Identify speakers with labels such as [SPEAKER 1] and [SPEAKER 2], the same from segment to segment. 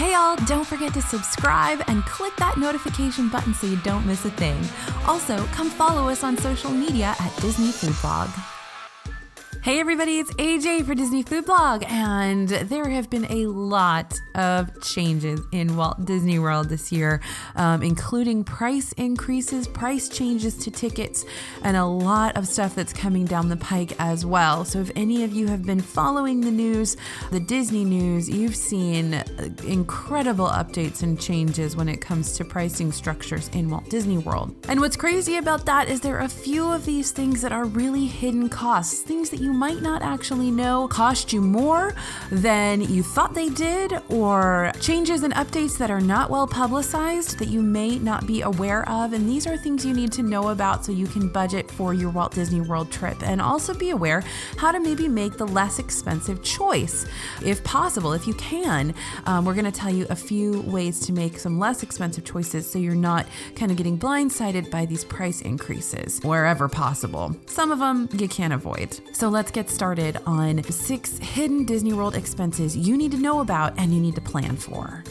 [SPEAKER 1] Hey y'all, don't forget to subscribe and click that notification button so you don't miss a thing. Also, come follow us on social media at Disney Food Blog. Hey everybody, it's AJ for Disney Food Blog, and there have been a lot of changes in Walt Disney World this year, including price increases, price changes to tickets, and a lot of stuff that's coming down the pike as well. So if any of you have been following the news, the Disney news, you've seen incredible updates and changes when it comes to pricing structures in Walt Disney World. And what's crazy about that is there are a few of these things that are really hidden costs, things that you might not actually know cost you more than you thought they did, or changes and updates that are not well publicized that you may not be aware of. And these are things you need to know about so you can budget for your Walt Disney World trip, and also be aware how to maybe make the less expensive choice if possible. If you can, we're going to tell you a few ways to make some less expensive choices so you're not kind of getting blindsided by these price increases wherever possible. Some of them you can't avoid. So let's get started on 6 hidden Disney World expenses you need to know about and you need to plan for.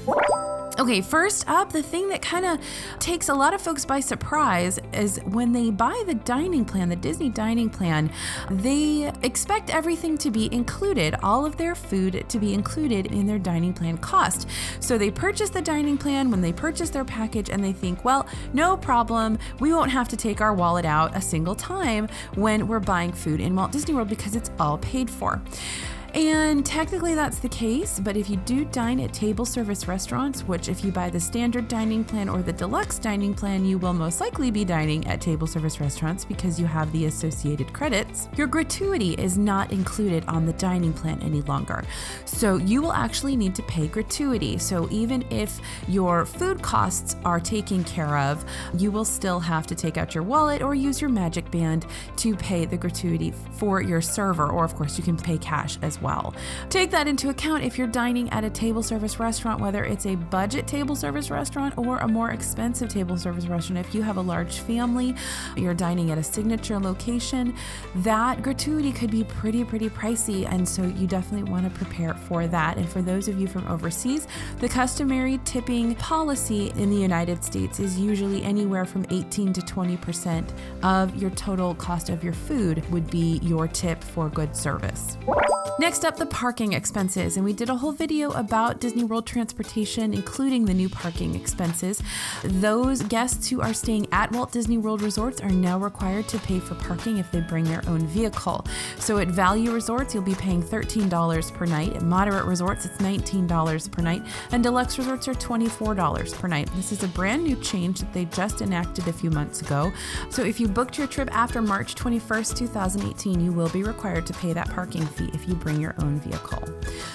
[SPEAKER 1] Okay, first up, the thing that kind of takes a lot of folks by surprise is when they buy the dining plan, the Disney dining plan, they expect everything to be included, all of their food to be included in their dining plan cost. So they purchase the dining plan when they purchase their package, and they think, well, no problem, we won't have to take our wallet out a single time when we're buying food in Walt Disney World because it's all paid for. And technically that's the case, but if you do dine at table service restaurants, which if you buy the standard dining plan or the deluxe dining plan, you will most likely be dining at table service restaurants because you have the associated credits, your gratuity is not included on the dining plan any longer. So you will actually need to pay gratuity. So even if your food costs are taken care of, you will still have to take out your wallet or use your magic band to pay the gratuity for your server, or of course you can pay cash as well. Take that into account if you're dining at a table service restaurant, whether it's a budget table service restaurant or a more expensive table service restaurant. If you have a large family, you're dining at a signature location, that gratuity could be pretty pricey, and so you definitely want to prepare for that. And for those of you from overseas, the customary tipping policy in the United States is usually anywhere from 18 to 20% of your total cost of your food would be your tip for good service. Next up, the parking expenses, and we did a whole video about Disney World transportation, including the new parking expenses. Those guests who are staying at Walt Disney World resorts are now required to pay for parking if they bring their own vehicle. So at value resorts, you'll be paying $13 per night. At moderate resorts, it's $19 per night, and deluxe resorts are $24 per night. This is a brand new change that they just enacted a few months ago. So if you booked your trip after March 21st, 2018, you will be required to pay that parking fee if you bring your own vehicle.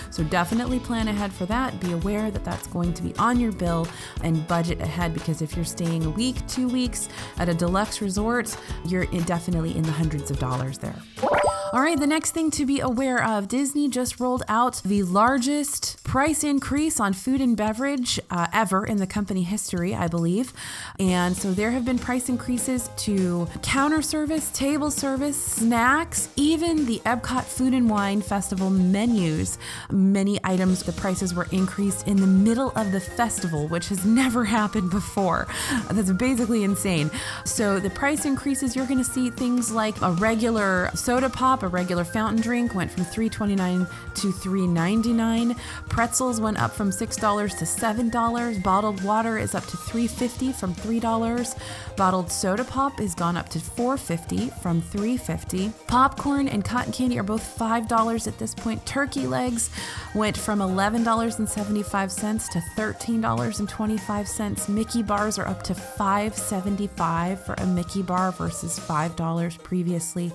[SPEAKER 1] So definitely plan ahead for that. Be aware that that's going to be on your bill, and budget ahead, because if you're staying a week, 2 weeks at a deluxe resort, you're definitely in the hundreds of dollars there. All right, the next thing to be aware of, Disney just rolled out the largest price increase on food and beverage ever in the company history, I believe. And so there have been price increases to counter service, table service, snacks, even the Epcot Food and Wine Festival menus. Many items, the prices were increased in the middle of the festival, which has never happened before. That's basically insane. So the price increases, you're going to see things like a regular soda pop, a regular fountain drink went from $3.29 to $3.99. Pretzels went up from $6 to $7. Bottled water is up to $3.50 from $3. Bottled soda pop has gone up to $4.50 from $3.50. Popcorn and cotton candy are both $5 at this point. Turkey legs went from $11.75 to $13.25. Mickey bars are up to $5.75 for a Mickey bar versus $5 previously.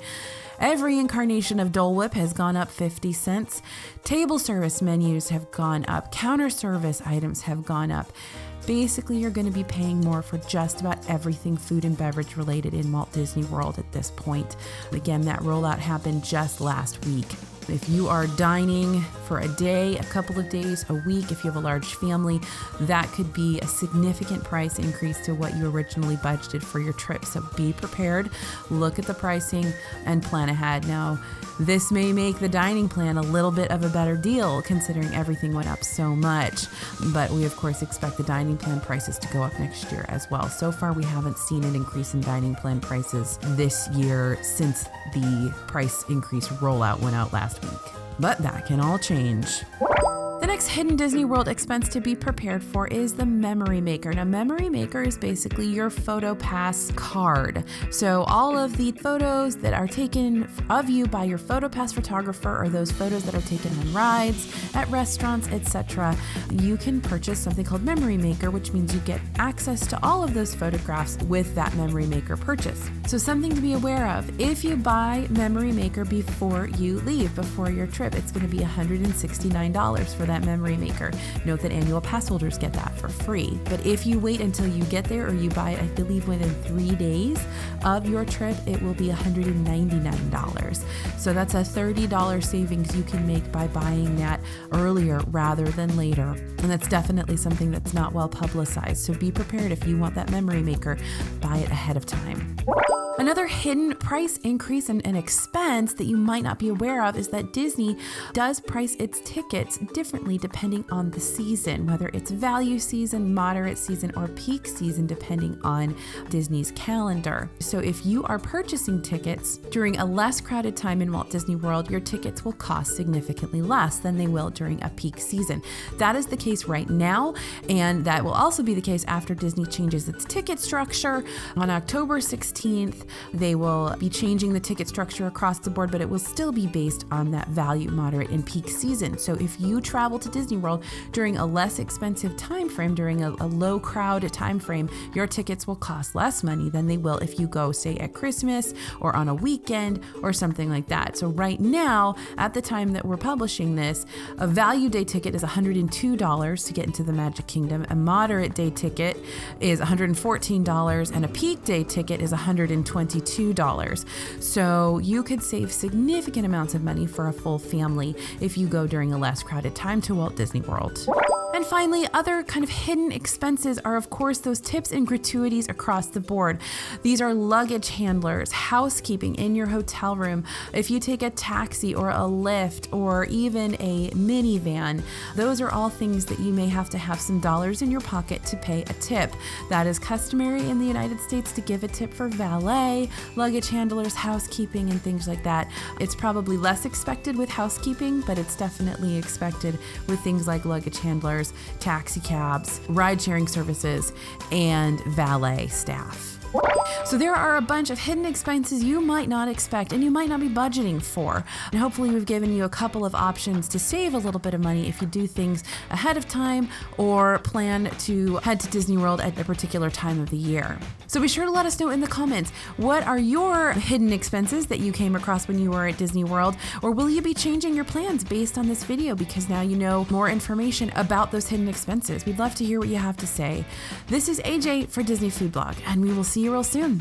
[SPEAKER 1] Every incarnation of Dole Whip has gone up 50 cents. Table service menus have gone up. Counter service items have gone up. Basically, you're going to be paying more for just about everything food and beverage related in Walt Disney World at this point. Again, that rollout happened just last week. If you are dining for a day, a couple of days, a week, if you have a large family, that could be a significant price increase to what you originally budgeted for your trip. So be prepared, look at the pricing, and plan ahead. Now, this may make the dining plan a little bit of a better deal considering everything went up so much. But we, of course, expect the dining plan prices to go up next year as well. So far, we haven't seen an increase in dining plan prices this year since the price increase rollout went out last week. But that can all change. The next hidden Disney World expense to be prepared for is the Memory Maker. Now, Memory Maker is basically your PhotoPass card. So all of the photos that are taken of you by your PhotoPass photographer, or those photos that are taken on rides, at restaurants, etc., you can purchase something called Memory Maker, which means you get access to all of those photographs with that Memory Maker purchase. So something to be aware of, if you buy Memory Maker before you leave, before your trip, it's going to be $169 for that Memory Maker. Note that annual pass holders get that for free. But if you wait until you get there, or you buy, I believe, within 3 days of your trip, it will be $199. So that's a $30 savings you can make by buying that earlier rather than later. And that's definitely something that's not well publicized. So be prepared. If you want that Memory Maker, buy it ahead of time. Another hidden price increase and expense that you might not be aware of is that Disney does price its tickets differently depending on the season, whether it's value season, moderate season, or peak season, depending on Disney's calendar. So if you are purchasing tickets during a less crowded time in Walt Disney World, your tickets will cost significantly less than they will during a peak season. That is the case right now, and that will also be the case after Disney changes its ticket structure. On October 16th, they will be changing the ticket structure across the board, but it will still be based on that value, moderate, and peak season. So if you travel to Disney World during a less expensive time frame, during a low crowd time frame, your tickets will cost less money than they will if you go, say, at Christmas or on a weekend or something like that. So right now, at the time that we're publishing this, a value day ticket is $102 to get into the Magic Kingdom. A moderate day ticket is $114, and a peak day ticket is $122. So you could save significant amounts of money for a full family if you go during a less crowded time to Walt Disney World. And finally, other kind of hidden expenses are, of course, those tips and gratuities across the board. These are luggage handlers, housekeeping in your hotel room. If you take a taxi or a Lyft or even a minivan, those are all things that you may have to have some dollars in your pocket to pay a tip. That is customary in the United States to give a tip for valet, luggage handlers, housekeeping, and things like that. It's probably less expected with housekeeping, but it's definitely expected with things like luggage handlers, taxi cabs, ride-sharing services, and valet staff. So there are a bunch of hidden expenses you might not expect and you might not be budgeting for. And hopefully we've given you a couple of options to save a little bit of money if you do things ahead of time or plan to head to Disney World at a particular time of the year. So be sure to let us know in the comments, what are your hidden expenses that you came across when you were at Disney World? Or will you be changing your plans based on this video because now you know more information about those hidden expenses? We'd love to hear what you have to say. This is AJ for Disney Food Blog, and we will see you real soon.